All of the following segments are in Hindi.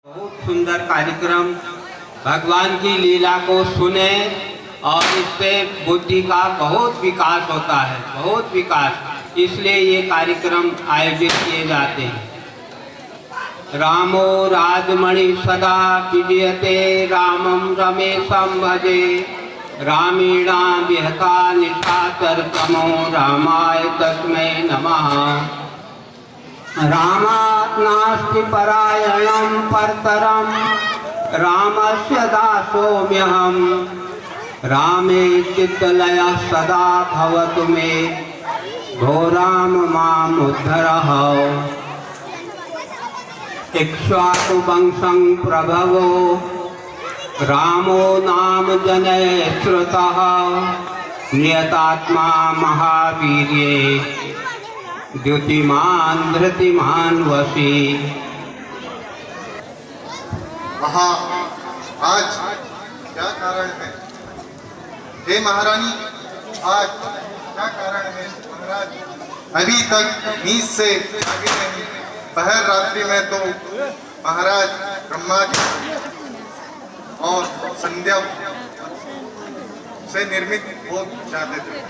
बहुत सुंदर कार्यक्रम। भगवान की लीला को सुने और इससे बुद्धि का बहुत विकास होता है, बहुत विकास। इसलिए ये कार्यक्रम आयोजित किए जाते हैं। रामो राजमणि सदा विजयते रामं रमेशं भजे रामीणा विहता निशाचरतमो रामाय तस्मै नमः। रामात् नास्ति परायणं परतरं रामस्य दासोऽम्यहं रामे चित्तलयः सदा भवतु मे भो राम मामुद्धरः। इक्ष्वाकु वंशं प्रभवो रामो नाम जने श्रुतः नियतात्मा महावीर्ये द्युतिमान धृतिमान वशी। वहाँ आज क्या कारण है? हे महारानी, आज क्या कारण है? महाराज अभी तक नींद से आगे नहीं। पहर रात्रि में तो महाराज ब्रह्मा जी और संध्या से निर्मित हो जाते थे।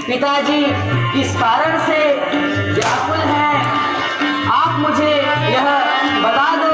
पिताजी इस कारण से व्याकुल हैं, आप मुझे यह बता दो।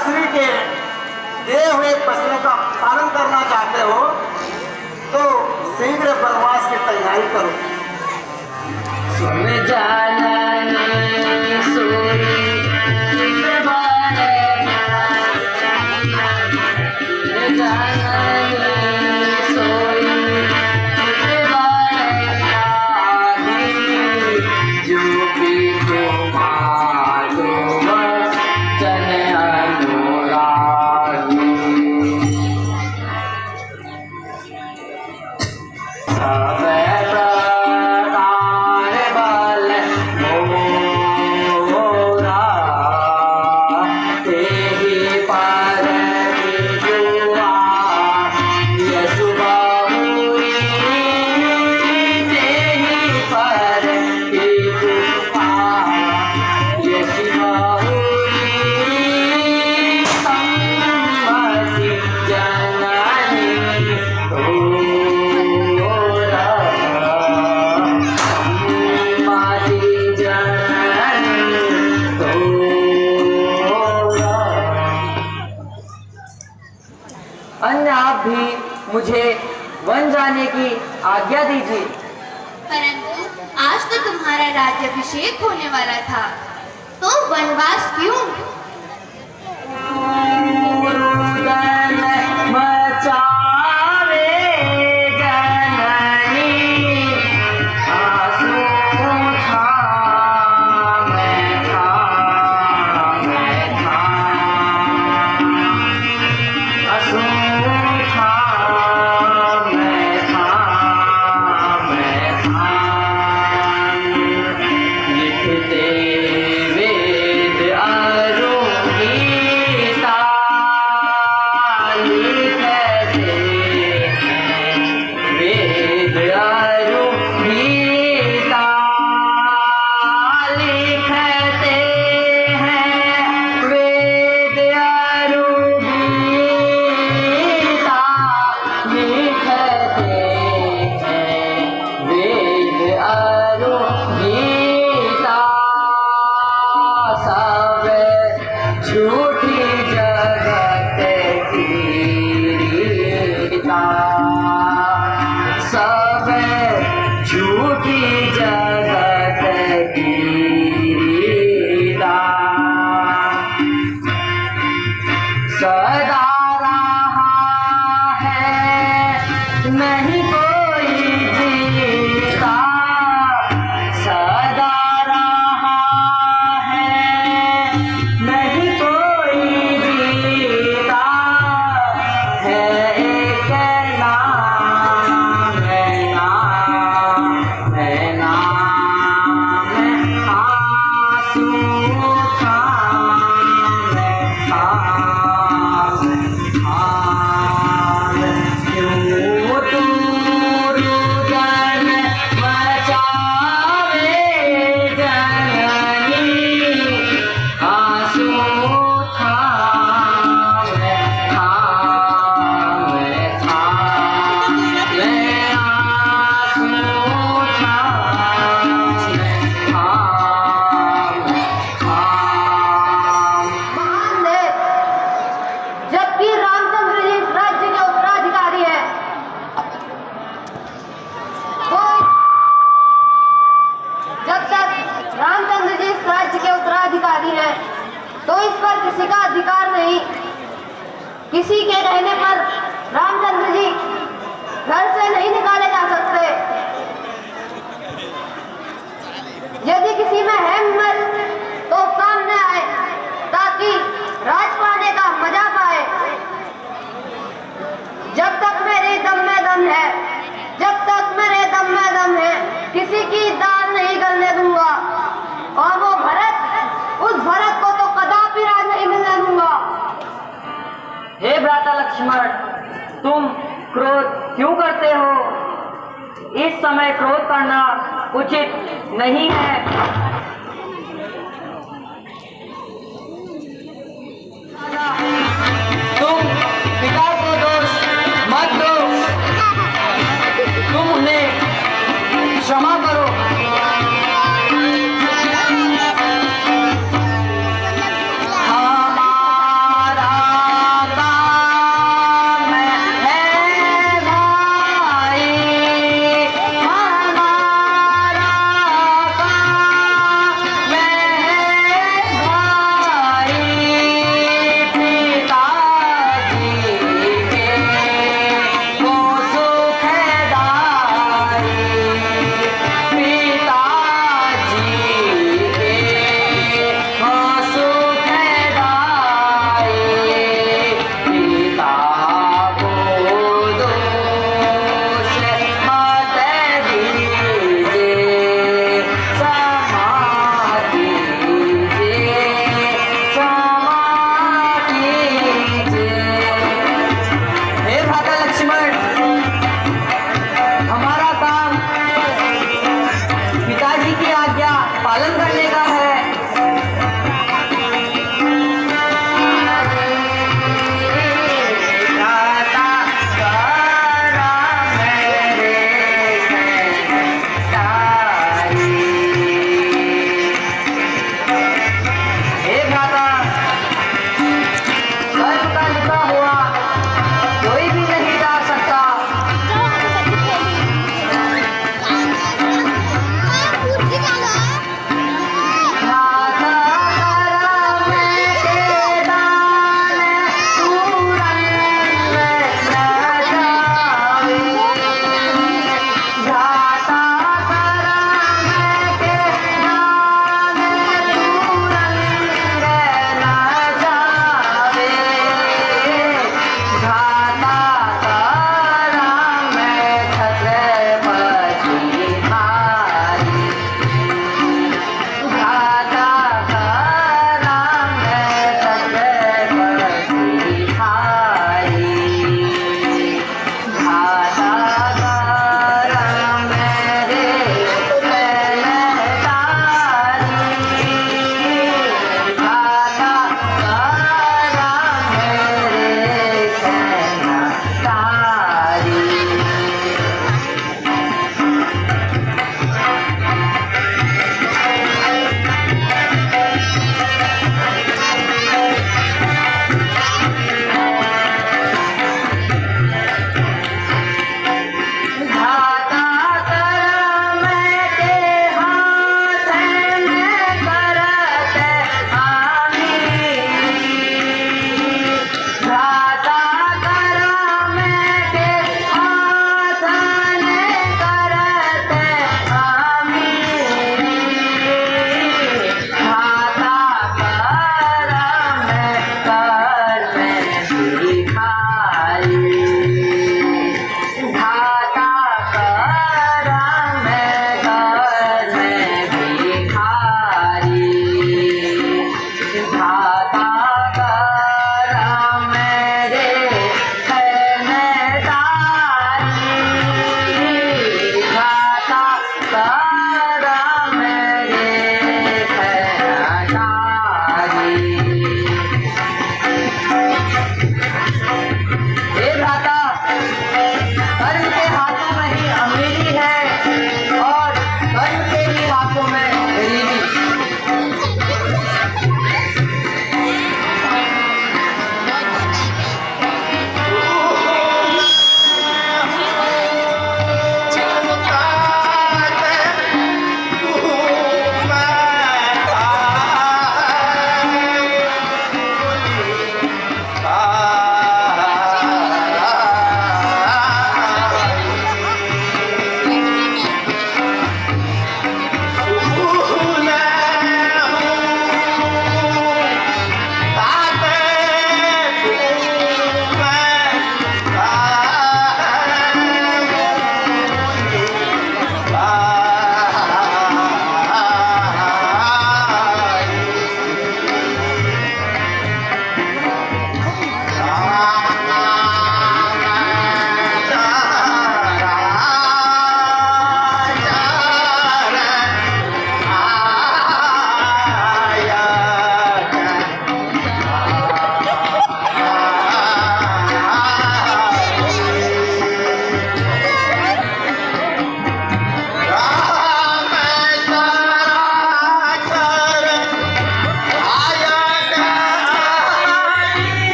श्री के दिए हुए वचनों का पालन करना चाहते हो तो शीघ्र वनवास की तैयारी करो। सुन जाननी सोई अन्य आप भी मुझे वन जाने की आज्ञा दीजिए। परंतु आज तो तुम्हारा राज्याभिषेक होने वाला था, तो वनवास क्यों? तो इस पर किसी का अधिकार नहीं। किसी के कहने पर रामचंद्र जी घर से नहीं निकाले जा सकते। यदि किसी में है हिम्मत तो सामने आए ताकि राज पाने का मजा पाए। जब तक मेरे दम में दम है, जब तक मेरे दम में दम है, किसी की दाल नहीं गलने दूंगा। और वो भरत, उस भरत को तो कदापि राज नहीं मिलने दूंगा। हे भ्राता लक्ष्मण, तुम क्रोध क्यों करते हो? इस समय क्रोध करना उचित नहीं है। तुम पिता को दोष मत दो, तुम उन्हें क्षमा करो। हमारा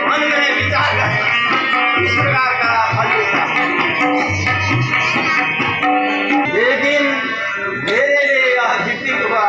मन में विचार करें इस प्रकार का फल देता है। लेकिन मेरे लिए यह जिद्दी हुआ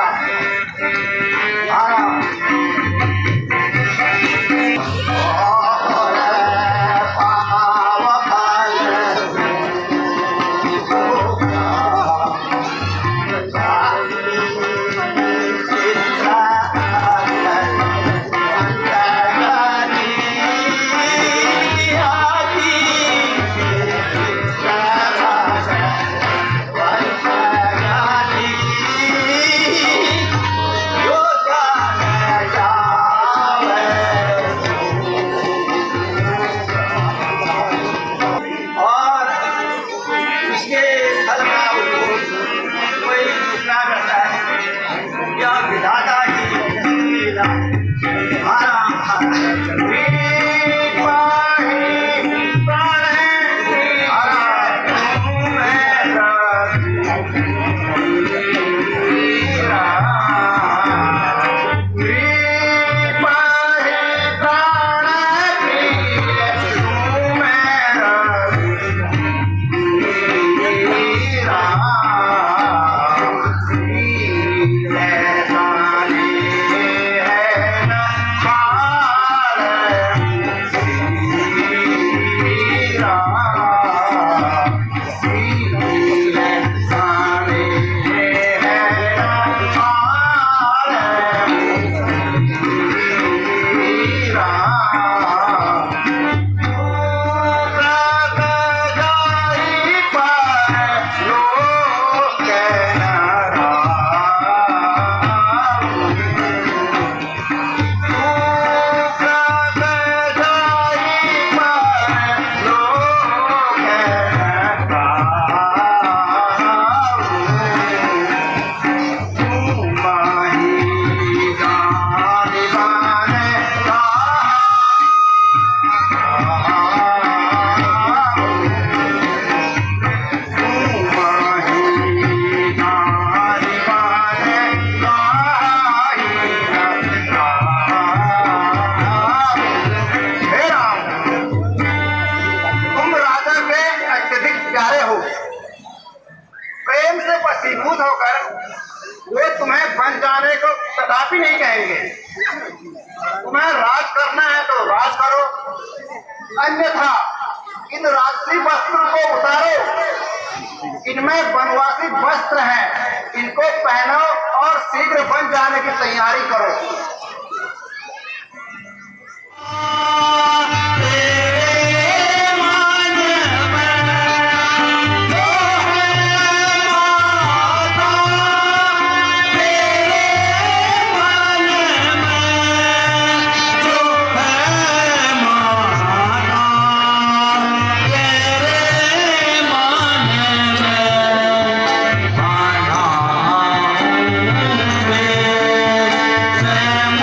वे तुम्हें बन जाने को कदापि नहीं कहेंगे। तुम्हें राज करना है तो राज करो, अन्यथा इन राजसी वस्त्रों को उतारो। इनमें वनवासी वस्त्र हैं, इनको पहनो और शीघ्र बन जाने की तैयारी करो। Sam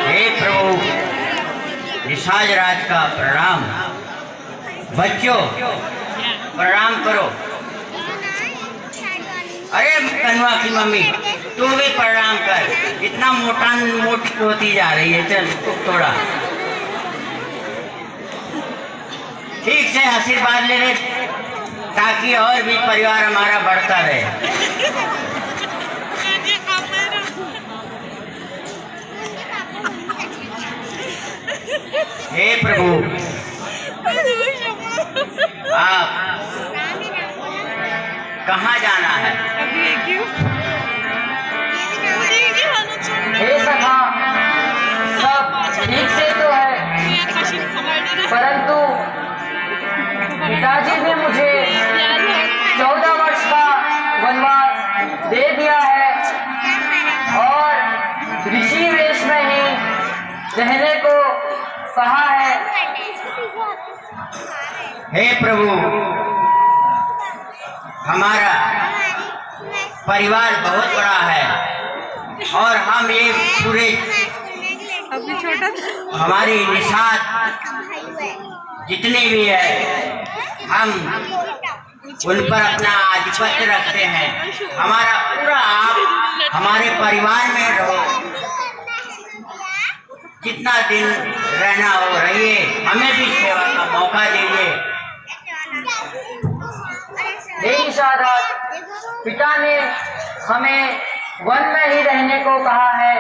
हे प्रभु निषाद राज का प्रणाम। बच्चों प्रणाम करो। अरे कन्वा की मम्मी तू भी प्रणाम कर, इतना मोटी होती जा रही है। चल थोड़ा ठीक से आशीर्वाद ले रहे ताकि और भी परिवार हमारा बढ़ता रहे। हे प्रभु आप कहाँ जाना है? हे सखा, सब ठीक से तो है, परंतु पिताजी ने मुझे 14 वर्ष का वनवास दे दिया है और ऋषि वेश में ही रहने को कहा है। हे प्रभु हमारा परिवार बहुत बड़ा है और हम ये पूरे हमारी निषाद जितने भी है हम उन पर अपना आधिपत्य रखते हैं। हमारा पूरा आप हमारे परिवार में रहो, जितना दिन रहना हो रहिए, हमें भी सेवा का मौका दीजिए। हे निषाद राज, पिता ने हमें वन में ही रहने को कहा है,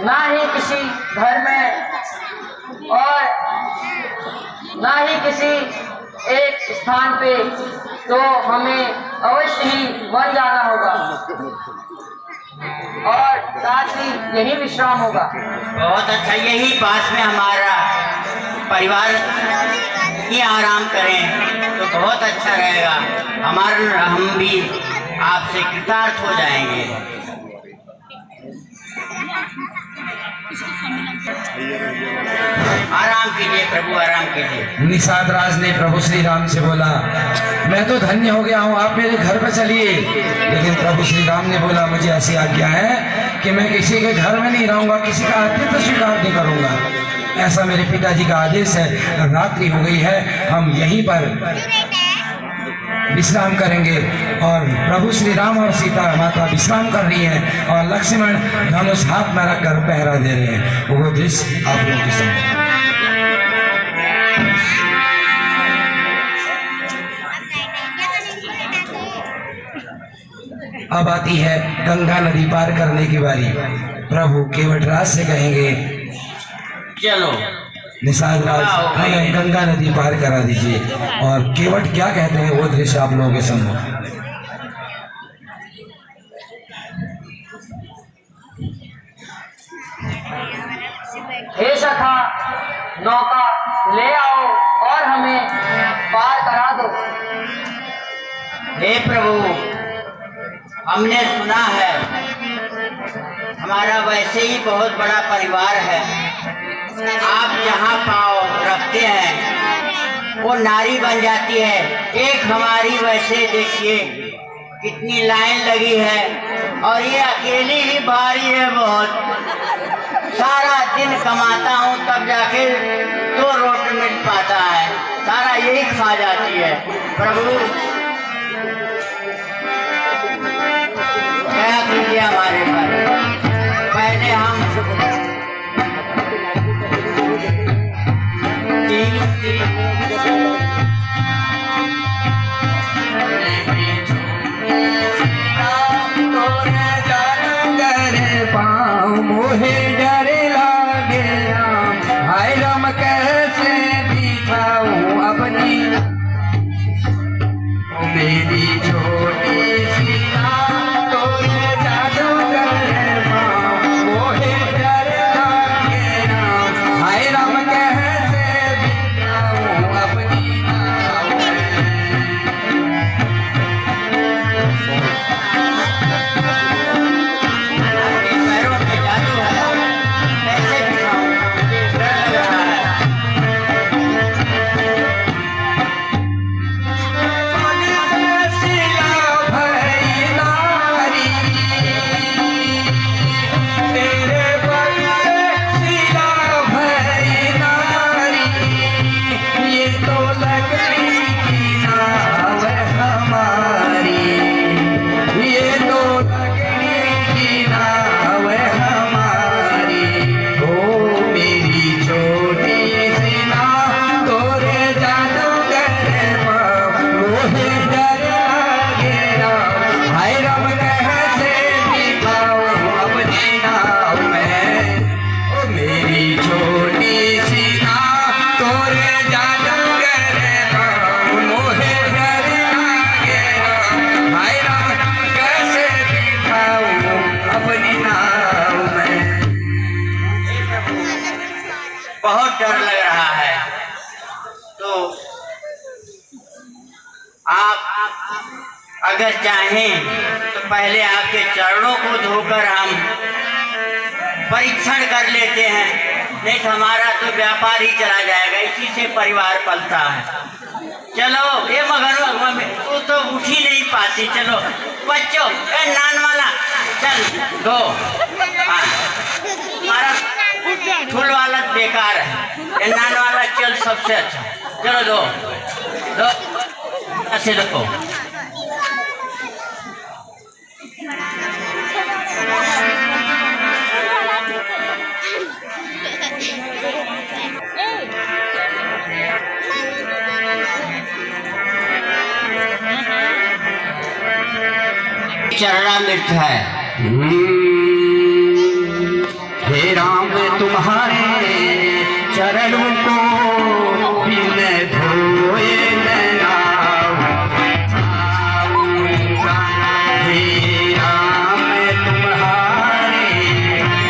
ना ही किसी घर में और ना ही किसी एक स्थान पे, तो हमें अवश्य ही वन जाना होगा और साथ ही यही विश्राम होगा। बहुत अच्छा, यही पास में हमारा परिवार ही आराम करें तो बहुत अच्छा रहेगा। हम भी आपसे कृतार्थ हो जाएंगे। आराम कीजिए प्रभु, आराम कीजिए। निषाद राज ने प्रभु श्री राम से बोला, मैं तो धन्य हो गया हूँ, आप मेरे घर पर चलिए। लेकिन प्रभु श्री राम ने बोला, मुझे ऐसी आज्ञा है कि मैं किसी के घर में नहीं रहूंगा, किसी का आतिथ्य स्वीकार नहीं करूंगा। ऐसा मेरे पिताजी का आदेश है। रात्रि हो गई है, हम यहीं पर विश्राम करेंगे। और प्रभु श्री राम और सीता माता विश्राम कर रही हैं और लक्ष्मण धनुष हाथ में रखकर पहरा दे रहे हैं। वो दृश्य आप लोगों के सामने। अब आती है गंगा नदी पार करने की बारी। प्रभु केवटराज से कहेंगे, चलो निषाद राज हमें गंगा नदी पार करा दीजिए। और केवट क्या कहते हैं वो दृश्य आप लोगों के सामने। हे सखा, नौका ले आओ और हमें पार करा दो। हे प्रभु हमने सुना है हमारा वैसे ही बहुत बड़ा परिवार है, आप जहाँ पाँव रखते हैं वो नारी बन जाती है। एक हमारी वैसे देखिए कितनी लाइन लगी है और ये अकेली ही भारी है बहुत। सारा दिन कमाता हूँ तब जाके 2 रोटी मिल पाता है, सारा यही खा जाती है। प्रभु दया कीजिए हमारे पर। पहले हम मोहे डर लागे हाय राम कैसे दिखाऊं अपनी मेरी छोटी सी नाम तोरे जादू कर मोहे डर लागे बहुत डर लग रहा है। तो आप अगर चाहें तो पहले आपके चरणों को धोकर हम परीक्षण कर लेते हैं, नहीं तो हमारा तो व्यापार ही चला जाएगा, इसी से परिवार पलता है। चलो ये मगर तू तो उठ ही नहीं पाती। चलो बच्चों, नान वाला चल दो। हाँ, हमारा फूल वाला बेकार है, ये नान वाला चल सबसे अच्छा। चलो दो दो ऐसे देखो। चरणामृत है। हे राम तुम्हारे चरणों को बिन धोए न नाऊं। हे राम तुम्हारे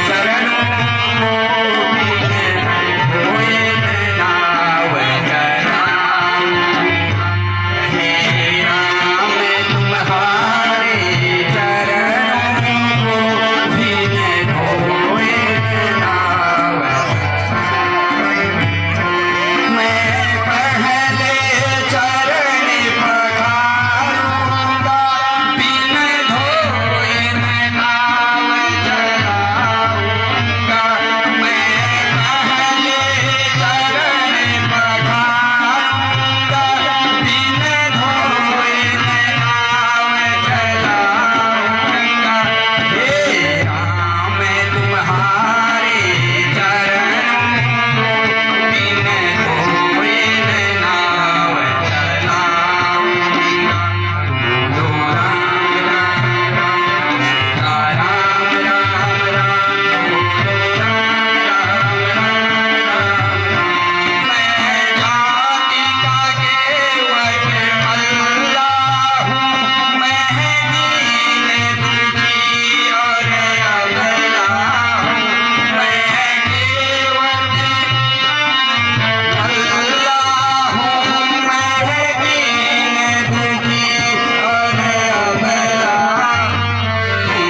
चरणों को बिन धोए न नाऊं चलाऊं। हे राम तुम्हारे चरणों को बिन धोए न नाऊं। मैं पहले चरण पखारूंगा, बिन धोए न नाव चलाऊंगा। मैं पहले चरण पखारूंगा, बिन धोए न नाव चलाऊंगा। हे राम तुम्हारे चरणों को बिन धोए न नाव चलाऊंगा। बोलो राम राम राम राम राम राम, बोलो राम राम राम। मैं जाति का केवट अल्लाह हूँ, मैं दीन दुखी और अबला हूँ। मैं केवट अल्लाह हूँ, मैं दीन दुखी और अबला हूँ।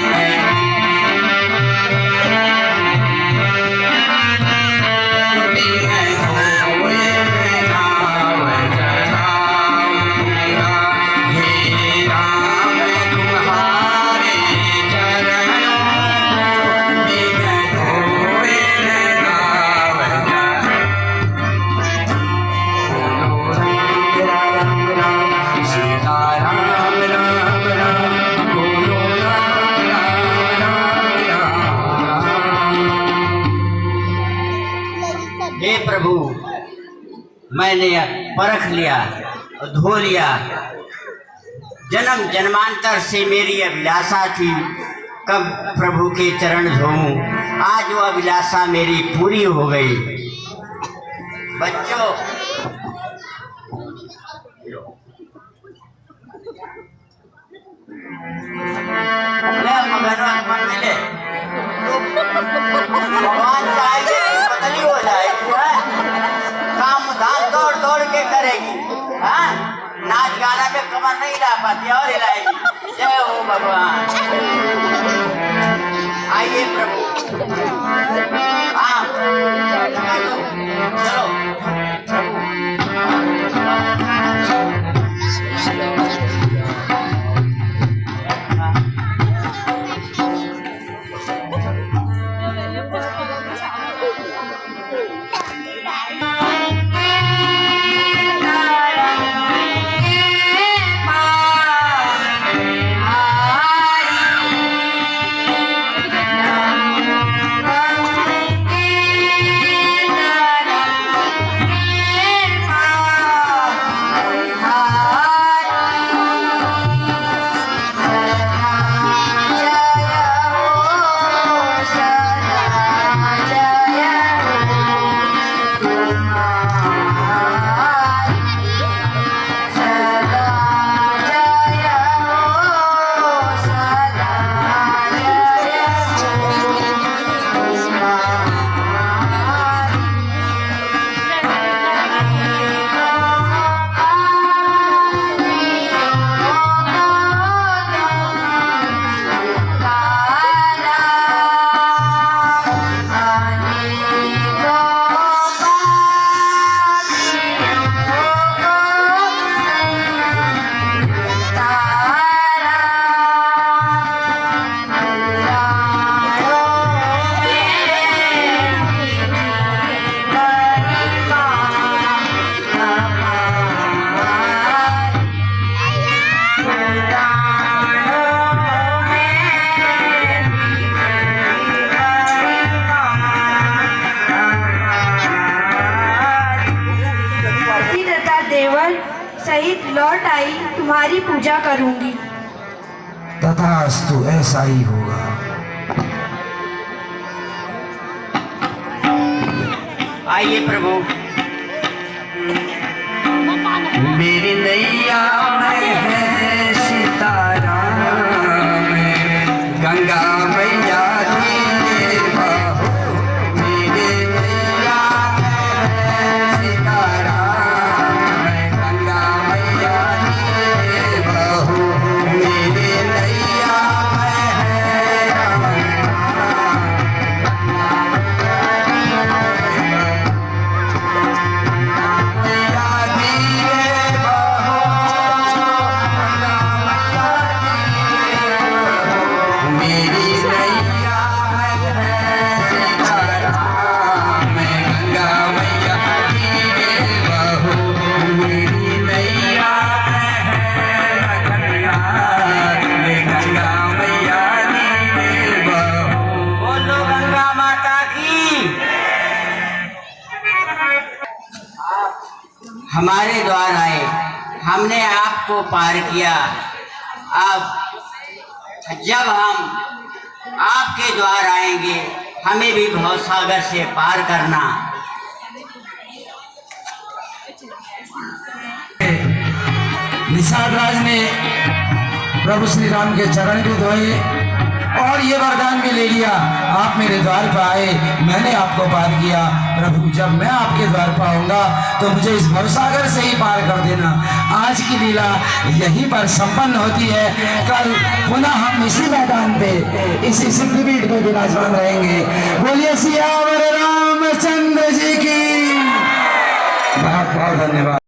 हे प्रभु, मैंने परख लिया और धो लिया। जन्म जन्मांतर से मेरी अभिलाषा थी कब प्रभु के चरण धोऊं, आज वो अभिलाषा मेरी पूरी हो गई। बच्चों, ले मगरमच्छ मन में ले। भगवान चाहेंगे तो बदली हो जाएगी, काम धाम दौड़ दौड़ के करेगी। हाँ, नाच गाना में कमर नहीं हिला पाती और हिलाएगी। जय हो भगवान। आइए प्रभु। हाँ, चलो सहित लौट आई तुम्हारी पूजा करूंगी। तथास्तु, ऐसा ही होगा। आइए प्रभु। मेरी नैया में है सीताराम, गंगा मैया की बहू। मेरी नैया में है सीताराम, गंगा मैया की बहू। मेरी नैया में है हमारे द्वार आए, हमने आपको पार किया। अब जब हम आपके द्वार आएंगे, हमें भी भवसागर से पार करना। निषाद राज ने प्रभु श्री राम के चरण भी धोए और ये वरदान भी ले लिया, आप मेरे द्वार पर आए, मैंने आपको पार किया। प्रभु, जब मैं आपके द्वार पर आऊंगा तो मुझे इस भवसागर से ही पार कर देना। आज की लीला यहीं पर संपन्न होती है। कल पुनः हम इसी मैदान पे, इसी सिद्धपीठ पे विराजमान रहेंगे। बोलिए सिया